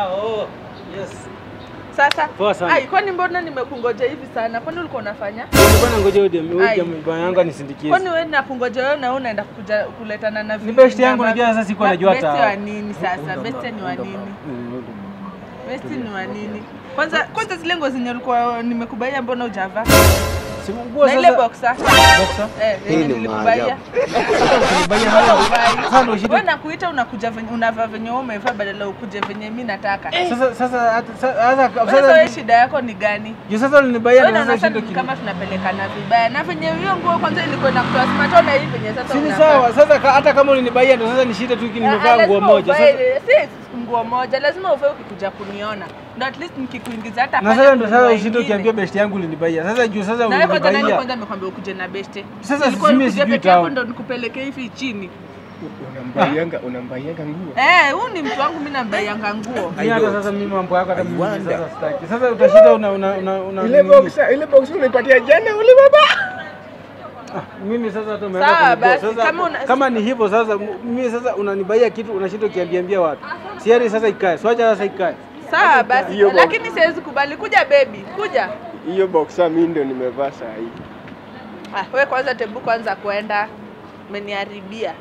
Oh, yes. Sasa. Poa sana. Ai, kwani mbona nimekungoja hivi sana? Kwani ulikuwa unafanya? Nilikuwa nangoja uje bwana yangu anisindikize. Kwani wewe nakungoja wewe na unaenda kuja kuletana na vipi? Best yangu unajua sasa siko najua hata. Best wa nini sasa? Best ni wa nini? Best ni wa nini? Kwanza zile nguo zenye ulikuwa nimekubaia mbona hujavaa? Simunguo sasa. Ile boxer. Boxer? Hii ni maajabu. Sasa ndio shida. Wewe nakuita unakuja venye unavaa venye wewe umevaa badala ukuje venye mimi nataka. Sasa wewe shida yako ni gani? Juu sasa ulinibaia na sasa shida kama tunapelekana vibaya. Na venye hiyo nguo kwanza ilikuwa inakutoa smart na hii venye sasa unavaa. Si sawa. Sasa hata kama ulinibaia ndio sasa ni shida tu nimevaa nguo moja. Sasa si nguo moja lazima uvae ukikuja kuniona. Ndio at least nikikuingiza hata na sasa ndio sasa ushinde ukiambia best yangu ulinibaia. Sasa juu sasa ulinibaia. Na kwanza nimekwambia ukuje na best. Sasa mimi sijui tao. Ndio nikupeleke hivi chini. Unambaianga nguo. Huyu ni mtu wangu mimi nambaianga nguo. Hata sasa mimi mambo yako hata mimi sasa sitaki. Sasa utashinda una ile box unipatia jana ule baba. Mimi sasa hata umeanza sasa kama ni hivyo sasa mimi sasa unanibaia kitu unashinda kiambiambia watu. Siari sasa ikae. Swacha sasa ikae. Sawa basi lakini siwezi kubali kuja baby. Kuja. Hiyo boxer mimi ndio nimevaa saa hii. Wewe kwanza tebu kwanza kwenda umeniharibia.